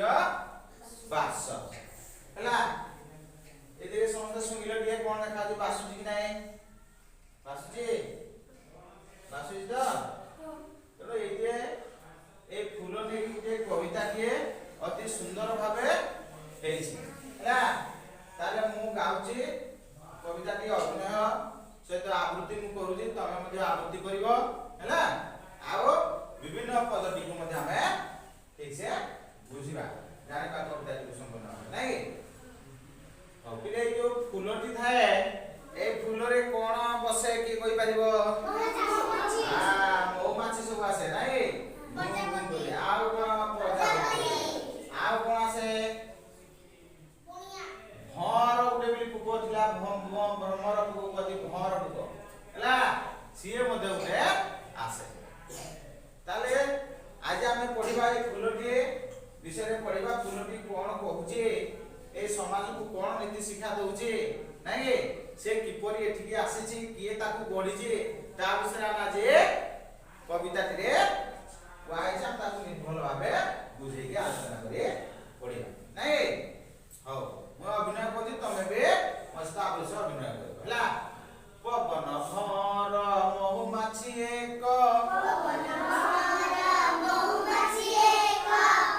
बास हैला एदिरे समस्त सुंगिलो दिए कोन देखा जो बासुजी कि नाही बासुजी तो तो एजे ए फूल ने जे कविता दिए अति सुंदर भाबे हेछि हैला ताले मु गाउची कविता टी अभिनय सहित आवृत्ति मु करूची तमे मध्ये आवृत्ति करिवो हैला आओ विभिन्न पद्धति को मध्ये हमें ठीक से बुझिबा जाने का कविता टी संपूर्ण नाही कविले जो फूलटी थाए ए फूल रे कोन बसे की कोइ परिबो मौमाछी सब आसे नाही आओ कोन आसे भर उडे बिली पुको थिला भ्रमर पुको कदी भर पुको हैला सिए मध्ये उडे आसे ताले आज आमे पढिबा ए फूलटी विषय रे पढिबा फूलटी कोन कहूची ए समाज को कोन नीति शिक्षा दउची नाही से किपरि एठी आसीची किए ताकू गढीची ता विषय आना जे कविता रे वाइसा ताकू निर्भल भाबे बुझे के आलोचना करे पढिबा नाही हो म अभिनय करदी तमे बे मस्त आवश्यक अभिनय करो हला पवन भर महुमाछी एक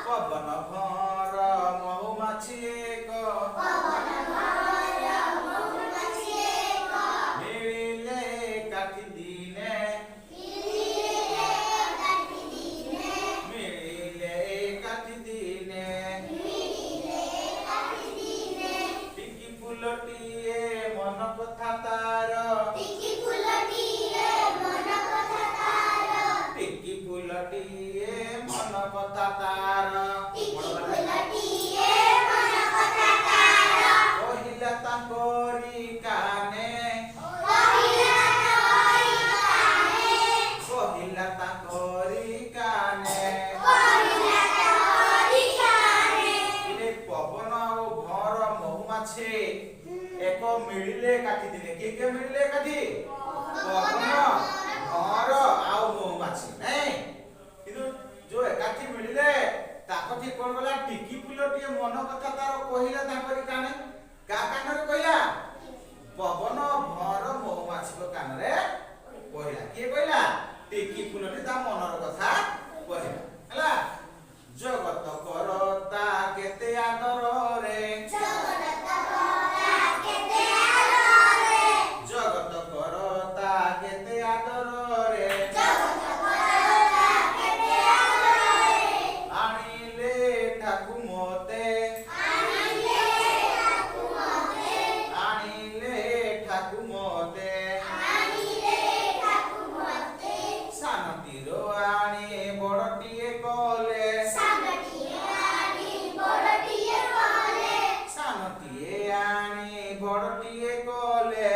पवन भर महुमाछी एक मिलिले काटी दिने टिकी फुलटिए मन कथा तार टिकी फुलटिए मन कथा तार कहिला तांकोरी काने इने पवन और भर महुमाछी एक मिलिले काटी दिले के मिलिले काटी पवन भर आउ महुमाछी नहीं किंतु जो एकाठी मिलिले ताकठी कोन गला टिकी फुलटिए मन कथा तार कहिला तांकरी काने का कान रे कहिला पवन भर महुमाछी को कान रे कहिला के कहिला टिकी फुलटी ता मनर कथा कहिला हला जगत करता केते आदर रे जगत करता केते आदर रे आनिले ठाकु मोते सानतीरो आनी बड़टिए कले सानतीए आनी बड़टिए कले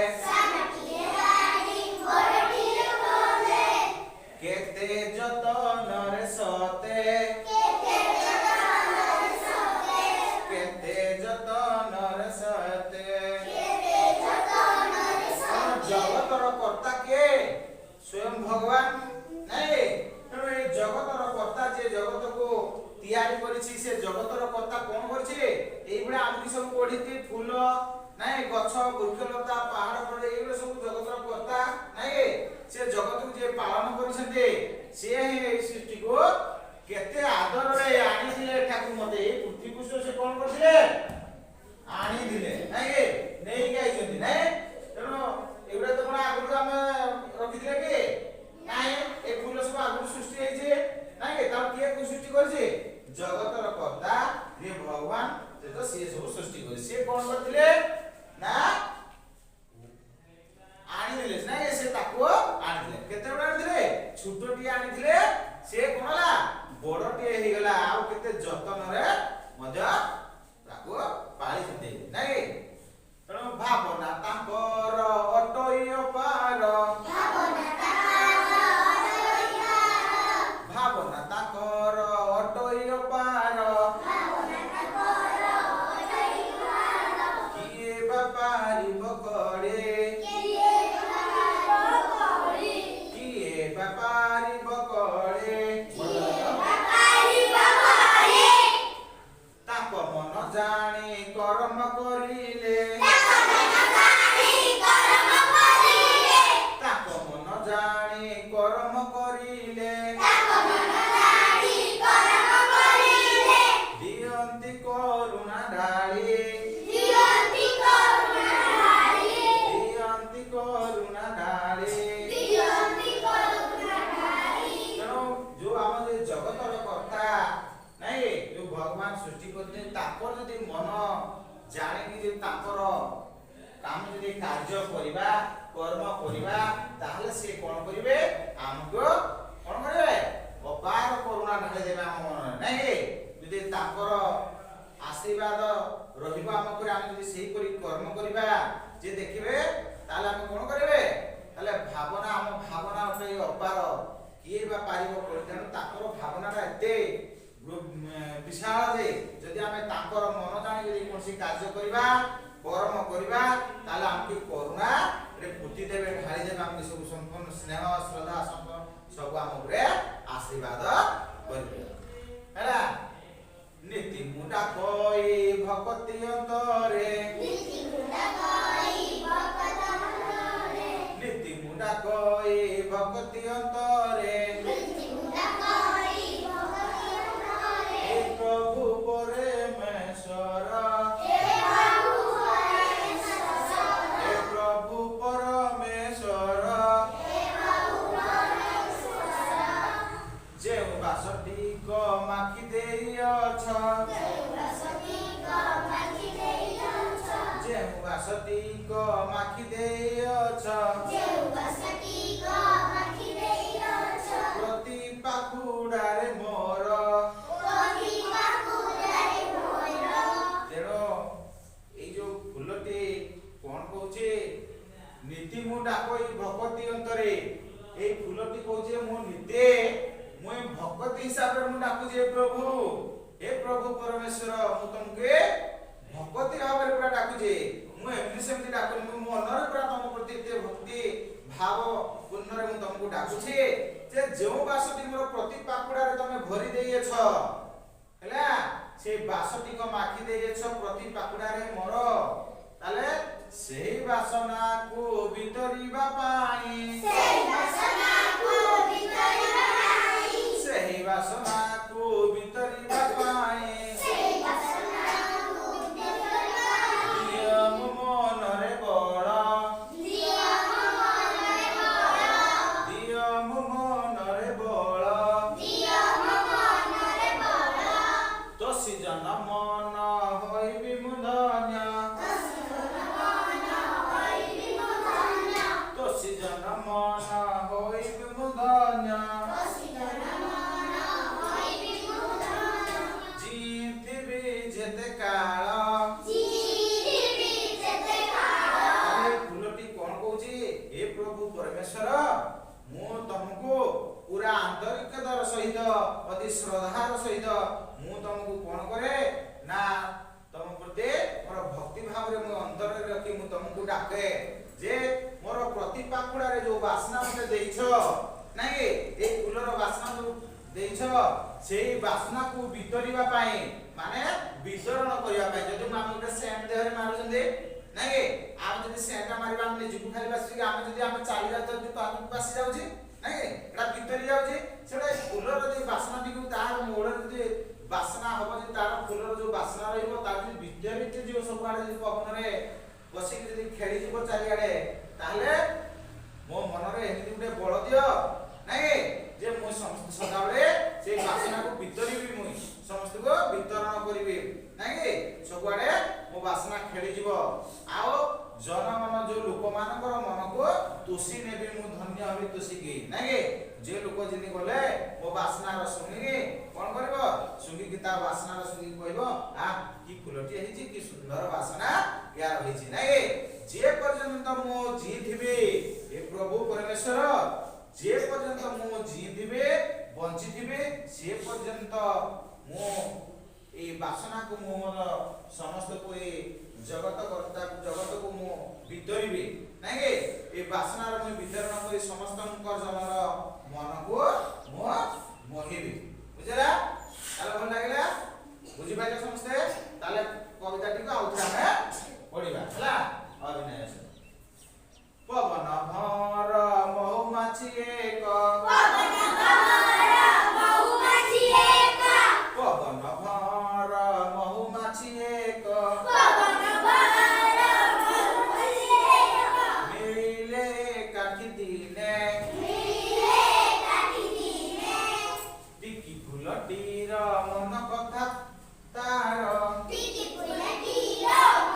केते जतन रे सते जगतर कर्ता के स्वयं भगवान नहीं ए जगतर कर्ता जे जगत को तैयारी करिछि से जगतर कर्ता कोन करछि एई बडा आदि सब पढिति फूल नहीं गछ वृक्षलता पहाड़ पर एई सब जगतर कर्ता नहीं से जगत को जे पालन करिसते से ही सृष्टि को केते आदर रे आनी दिले ठाकुर मते पृथ्वी को से कोन करथिले आनी दिले नहीं नहीं गाइछथि नहीं तेनो एवडा तो बडा आगु हम रखिथिले के नाही ए फूल सब आगु सृष्टि होई जे नाही ता के को सृष्टि करछि जगतर कर्ता जे भगवान से तो से सब सृष्टि करे से कोन करथिले ना आनी दिले नाही से ताको आनी दिले केते बडा आनी दिले छोटोटी आनी दिले से कोनला बडटी हे गेला आ केते जतन रे मजा ताको पाली छते नाही तेणु भावना तांकर अटई पार भावना तांकर अटई पार किए बापारी बकड़े किए बापारी बकड़े ଜାଣି କର୍ମ କରିଲେ ତାଙ୍କ ମନ ଜାଣି କର୍ମ କରିଲେ ଦିଅନ୍ତି କରୁଣା ଢାଳି ଦିଅନ୍ତି କରୁଣା ଢାଳି। ତେଣୁ ଯୋଉ ଆମ ଯେ ଜଗତର କର୍ତ୍ତା ନାଇଁ ଯୋଉ ଭଗବାନ ସୃଷ୍ଟି କରିଛନ୍ତି ତାଙ୍କର ଯଦି ମନ ଜାଣିକି ଯଦି ତାଙ୍କର କାମ ଯଦି କାର୍ଯ୍ୟ କରିବା କର୍ମ କରିବା ତାହେଲେ ସେ କଣ କରିବେ ଆମକୁ କଣ କରିବେ ଅପାର କରୁଣା ଢାଳି ଦେବେ ଆମ ମନରେ ନାଇଁ ଯଦି ତାଙ୍କର ଆଶୀର୍ବାଦ ରହିବ ଆମ ଉପରେ ଆମେ ଯଦି ସେହିପରି କର୍ମ କରିବା ଯେ ଦେଖିବେ ତାହେଲେ ଆମେ କଣ କରିବେ ତାହେଲେ ଭାବନା ଆମ ଭାବନା ଗୋଟେ ଅପାର କିଏ ବା ପାରିବ ତେଣୁ ତାଙ୍କର ଭାବନାଟା ଏତେ ବିଶାଳ ଯେ ଯଦି ଆମେ ତାଙ୍କର ମନ ଜାଣି ଯଦି କୌଣସି କାର୍ଯ୍ୟ କରିବା କର୍ମ କରିବା ତାହେଲେ ଆମକୁ କରୁଣା ପୋତି ଦେବେ ଢାଳି ଦେବେ ଆମକୁ ସବୁ ସମ୍ପୂର୍ଣ୍ଣ ସ୍ନେହ ଶ୍ରଦ୍ଧା ସବୁ ଆମ ଉପରେ ଆଶୀର୍ବାଦ କରିବେ ହେଲା। ନୀତି ମୁଣ୍ଡା କଇ ଭକ୍ତି ଅନ୍ତରେ ନୀତି ମୁଣ୍ଡା କଇ ଭକ୍ତି ଅନ୍ତରେ ପ୍ରଭୁ ପରମେଶ୍ୱର ପ୍ରଭୁ ପରମେଶ୍ୱର ଯେଉଁ ବାସଟିକ ମାଖି ଦେଇଅଛ ଯେଉଁ ବାସଟିକ ମାଖି ଦେଇଅଛ ପ୍ରତି ପାଖୁଡ଼ାରେ ମୋର ତେଣୁ ଏଇ ଯୋଉ ଫୁଲଟି କଣ କହୁଛି ନୀତି ମୁଁ ଡାକଇ ଭକ୍ତି ଅନ୍ତରେ ଏଇ ଫୁଲଟି କହୁଛି ମୁଁ ନିତେ ମୁଁ ଭକ୍ତି ହିସାବରେ ମୁଁ ଡାକୁଛି ହେ ପ୍ରଭୁ ପରମେଶ୍ୱର ମୁଁ ତମକୁ ଭକ୍ତି ଭାବରେ ପୁରା ଡାକୁଛି ମୁଁ ଏମିତି ସେମିତି ଡାକୁନି ମୁଁ ମନରେ ପୁରା ତମ ପ୍ରତି ଏତେ ଭକ୍ତି ଭାବ ପୂର୍ଣ୍ଣରେ ମୁଁ ତମକୁ ଡାକୁଛି ଯେ ଯେଉଁ ବାସଟି ମୋର ପ୍ରତି ପାଖୁଡ଼ାରେ ତମେ ଭରି ଦେଇଅଛ ହେଲା ସେ ବାସଟିକ ମାଖି ଦେଇଅଛ ପ୍ରତି ପାଖୁଡ଼ାରେ ମୋର ତାହେଲେ ସେହି ବାସନାକୁ ବିତରିବା ପାଇଁ ସେହି ବାସନାକୁ ବିତରିବା ପାଇଁ ଦିଅ ମୋ ମନରେ ବଳ ଦିଅ ମୋ ମନରେ ବଳ ତୋଷି ଜନ ମନ ହୋଇବି ମୁଁ ଧନ୍ୟ ତୋଷି ଜନ ମନ ହୋଇବି ମୁଁ ଧନ୍ୟ ଜିଥିବି ଯେତେ କାଳ ଫୁଲଟି କଣ କହୁଛି ଏ ପ୍ରଭୁ ପରମେଶ୍ୱର ମୁଁ ତମକୁ ପୁରା ଆନ୍ତରିକତାର ସହିତ ଅତି ଶ୍ରଦ୍ଧାର ସହିତ ମୁଁ ତମକୁ କଣ କରେ ନା ତମ ପ୍ରତି ମୋର ଭକ୍ତି ଭାବରେ ମୁଁ ଅନ୍ତରରେ ରଖି ମୁଁ ତମକୁ ଡାକେ ଯେ ମୋର ପ୍ରତି ପାଖୁଡ଼ାରେ ଯୋଉ ବାସ୍ନା ମତେ ଦେଇଛ ନାଇଁ ଏ ଫୁଲର ବାସ୍ନା ଯୋଉ ଦେଇଛ ସେଇ ବାସ୍ନାକୁ ବିତରିବା ପାଇଁ ମାନେ ବିତରଣ କରିବା ପାଇଁ ଯଦି ଆମେ ଗୋଟେ ସେଣ୍ଟ ଦେହରେ ମାରୁଛନ୍ତି ନାଇଁ ଆମେ ଯଦି ସେଣ୍ଟ ମାରିବା ଆମେ ନିଜକୁ ଖାଲି ବାସିକି ଆମେ ଯଦି ଆମେ ଚାଲି ଯାଉଛନ୍ତି ତ ଆମକୁ ବାସି ଯାଉଛି ନାଇଁ ଏଟା ବିତରି ଯାଉଛି ସେଟା ଫୁଲର ଯଦି ବାସ୍ନାଟିକୁ ତାର ମୂଳରେ ଯଦି ବାସ୍ନା ହବ ଯଦି ତାର ଫୁଲର ଯୋଉ ବାସ୍ନା ରହିବ ତାର ଯଦି ବିତରିତ ଯିବ ସବୁଆଡେ ଯଦି ପବନରେ ବସିକି ଯଦି ଖେଳିଯିବ ଚାରିଆଡେ ତାହେଲେ ମୋ ମନରେ ଏମିତି ଗୋଟେ ବଳ ଦିଅ ନାଇଁ ଯେ ମୁଁ ସଦାବେଳେ ସେଇ ବାସ୍ନାକୁ ବିତରିବି ମୁଁ ସମସ୍ତଙ୍କୁ ବିତରଣ କରିବି ନାଇଁ ସବୁଆଡେ ମୋ ବାସ୍ନା ଖେଳିଯିବ ଆଉ ଜନମନ ଯୋଉ ଲୋକମାନଙ୍କର ମନକୁ ତୋଷି ନେବି ମୁଁ ଧନ୍ୟ ହେବି ତୋଷିକି ନାଇଁ ଯେ ଲୋକ ଯେମିତି ଗଲେ ମୋ ବାସ୍ନାର ଶୁଣିକି କଣ କରିବ ଶୁଣିକି ତା ବାସ୍ନାର ଶୁଣିକି କହିବ କି ଫୁଲଟି ହେଇଛି କି ସୁନ୍ଦର ବାସ୍ନା ୟାର ହେଇଛି ନାଇଁ ଯେ ପର୍ଯ୍ୟନ୍ତ ମୁଁ ଜିଇଥିବି ଏ ପ୍ରଭୁ ପରମେଶ୍ୱର ଯେ ପର୍ଯ୍ୟନ୍ତ ମୁଁ ଜିଇଥିବି ବଞ୍ଚିଥିବି ସେ ପର୍ଯ୍ୟନ୍ତ ମୁଁ এই বাসনাକୁ ମୁଁ ମୋର ସମସ୍ତକୁ এই ଜଗତକୁ ମୁଁ ବିତରିବି ନାଇଁ এই ବାସନାର ମୁଁ ବିତରଣ କରି ସମସ୍ତଙ୍କ ଜନର ମନକୁ ମୁଁ ମୋହିବି ବୁଝିଲା ତାହେଲେ ଭଲ ଲାଗିଲା बुझिपाइले समस्ते ताले कविताटी को आउथरा हमें पढिबा हला अभिनय से पवन भर महुमाछी एक पवन भर महुमाछी एक पवन भर महुमाछी एक पवन भर महुमाछी एक मिले काठी दिने टिकी फुलटीर मन कथा तार टिकी फुलटीर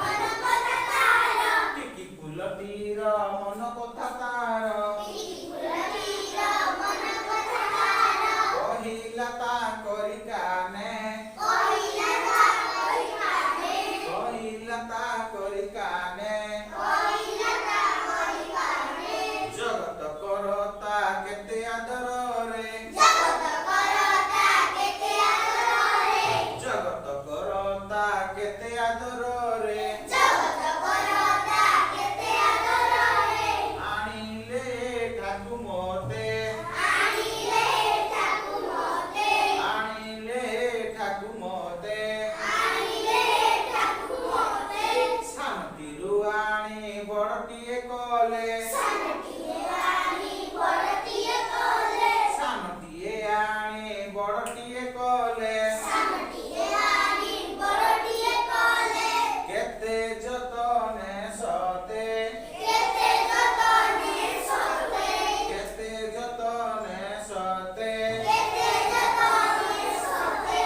मन कथा तार टिकी फुलटीर मन कथा तार टिकी फुलटीर मन कथा तार कहिला ता करी काने कहिला ता करी काने कहिला ता करी काने कहिला ता करी काने जगत करता केते आदर रे जगत करता केते आदर रे जगत करता केते आदर रे जगत करता केते आदर रे आनिले ठाकु मोते आनिले ठाकु मोते आनिले ठाकु मोते आनिले ठाकु मोते शांतिरु आनी बड़टिए कले शांतिए आनी बड़टिए कले शांतिए आनी बड़टिए कले शांतिए आनी बड़टिए कले केते जतने सते केते जतने सते केते जतने सते केते जतने सते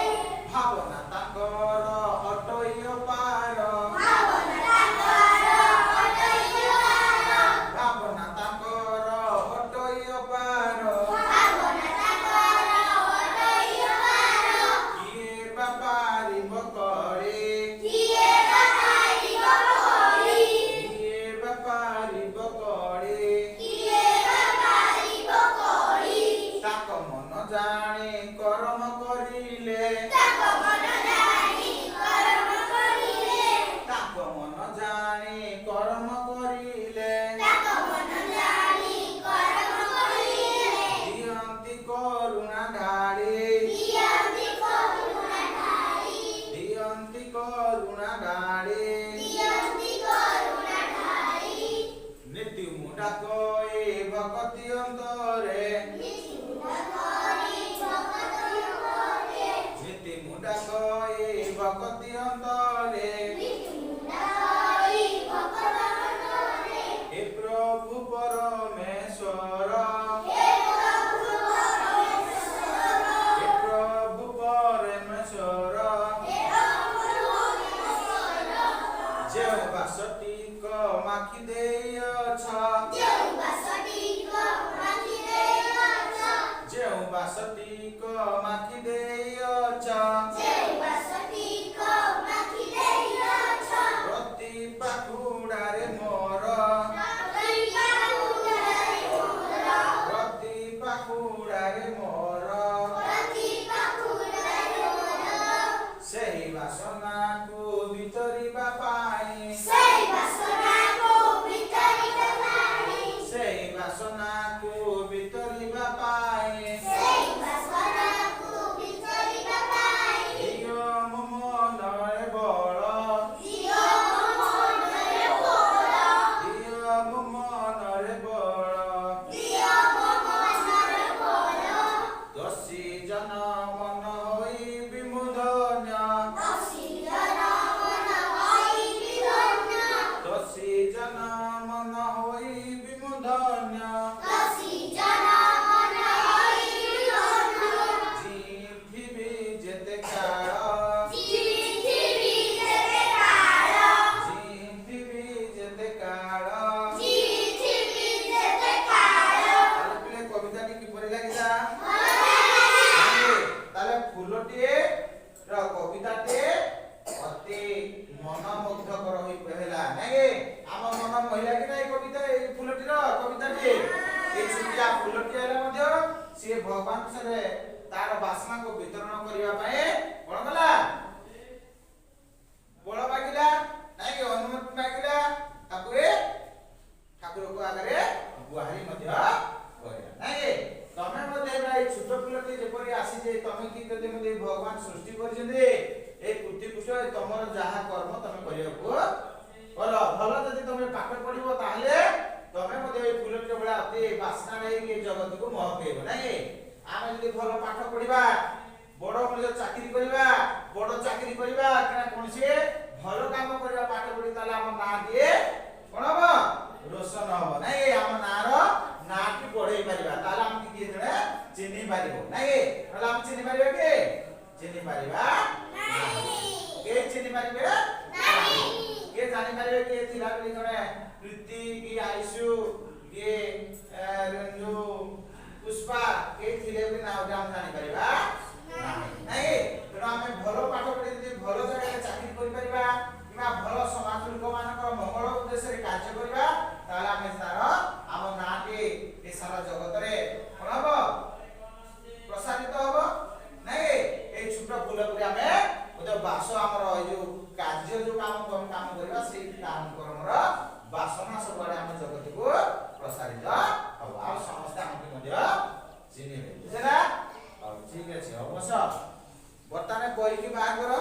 भावना ताकर अटइयो पार भावना ताकर अटइयो पार भावना ताकर अटइयो पार भावना ताकर अटइयो पार किए बापारी बकड़ी किए बापारी बकड़ी किए बापारी बकड़ी किए बापारी बकड़ी ताक मन जानी कर्म करिले ताक मन जानी कर्म करिले ताक मन जानी कर्म करिले ताक मन जानी कर्म करिले दियंती करुणा ढाळी दियंती करुणा ढाळी दियंती करुणा ढाळी दियंती करुणा ढाळी नीति मुडा कोई भक्ति अंतरे नीति मुडा कोई भक्ति अंतरे नीति मुडा कोई भक्ति अंतरे नीति मुडा कोई भक्ति अंतरे हे प्रभु परमेश्वर हे प्रभु परमेश्वर हे प्रभु परमेश्वर हे प्रभु परमेश्वर जेउ बासटिक माखी देइछ जेउ बासटिक माखी देइछ जेउ बासटिक माखी देइछ जेउ बासटिक माखी देइछ प्रति पाखुडारे मोर प्रति पाखुडारे मोर प्रति पाखुडारे मोर प्रति पाखुडारे मोर सेही बासनाकु भितरिबा पाई सेही बासनाकु भितरिबा पाई सेही बासनाकु भितरिबा पाई सेही बासनाकु भितरिबा पाई दियो मनरे बळ दियो मनरे बळ दियो मनरे बळ दियो मनरे बळ दसी जन मन होई विमुधन्य दसी जन मन होई विमुधन्य दसी जन मन होई विमुधन्य दसी जन मन होई विमुधन्य जीविबी जेते काळ जीविबी जेते काळ जीविबी जेते काळ जीविबी जेते काळ आपले कविताटी किपरि लागिला ताले फुलटिए र कविताटे अति मनमुग्धकर होई पहेला नागे आम मन महिला कि नाही कविता ए फुलटीर कविताटे ए छुटिया फुलटी आले मध्य से भगवान सरे तार वासना को वितरण करिया पाए कोन कला बळ मागिला नागे अनुमति मागिला तापुरे ठाकुर को आगरे गुहारी मध्य करिया नागे तमे मध्य भाई छोट पिलटी जेपरि आसी जे तमे कि कते मध्य भगवान सृष्टि करछे ए ନିଶ୍ଚୟ ତମର ଯାହା କର୍ମ ତମେ କରିବାକୁ ଭଲ ଭଲ ଯଦି ତମେ ପାଠ ପଢିବ ତାହେଲେ ତମେ ମଧ୍ୟ ଏଇ ଫୁଲଟିର ଭଳିଆ ଅତି ବାସ୍ନା ନେଇକି ଜଗତକୁ ମହକେଇବ ନାଇଁ। ଆମେ ଯଦି ଭଲ ପାଠ ପଢିବା ବଡ ମୂଲ୍ୟ ଚାକିରି କରିବା ବଡ ଚାକିରି କରିବା କିନା କୌଣସି ଭଲ କାମ କରିବା ପାଠ ପଢି ତାହେଲେ ଆମ ନାଁ ଟିଏ କଣ ହବ ରୋଶନ ହବ ନାଇଁ। ଆମ ନାଁର ନାଁଟି ବଢେଇ ପାରିବା ତାହେଲେ ଆମେ କିଏ ଜଣେ ଚିହ୍ନି ପାରିବ ନାଇଁ। ତାହେଲେ ଆମେ ଚିହ୍ନି ପାରିବା କି ଚିହ୍ନି ପାରିବା କିଏ ଚିହ୍ନି ପାରିବେ କିଏ ଜାଣିପାରିବେ କିଏ ଥିଲା ବୋଲି ଜଣେ ପ୍ରୀତି କି ଆଇସୁ କିଏ ରଞ୍ଜୁ ପୁଷ୍ପା କିଏ ଥିଲେ ବୋଲି ନା ଆମେ ଜାଣିପାରିବା ନାଇଁ। ତେଣୁ ଆମେ ଭଲ ପାଠ ପଢି ଯଦି ଭଲ ଜାଗାରେ ଚାକିରି କରିପାରିବା କିମ୍ବା ଭଲ ସମାଜ ଲୋକମାନଙ୍କର ମଙ୍ଗଳ ଉଦ୍ଦେଶ୍ୟରେ କାର୍ଯ୍ୟ କରିବା ତାହେଲେ ଆମେ ତାର ଆମ ନାଁଟି ଏ ସାରା ଜଗତରେ କଣ ହବ ପ୍ରସାରିତ ହବ ନାଇଁ। ଏଇ ଛୋଟ ଫୁଲ ପରି ଆମେ ବାସ ଆମର ଏଇ ଯୋଉ କାର୍ଯ୍ୟ ଯୋଉ କାମ କରିବା ସେଇ କାମ କର୍ମର ବାସନା ସବୁଆଡେ ଆମ ଜଗତକୁ ପ୍ରସାରିତ ହବ ଆଉ ସମସ୍ତେ ଆମକୁ ମଧ୍ୟ ଚିହ୍ନିବେ ବୁଝିଲା। ହଉ ଠିକ ଅଛି ଅବଶ୍ୟ ବର୍ତ୍ତମାନ ବହିକି ବାହାର କର।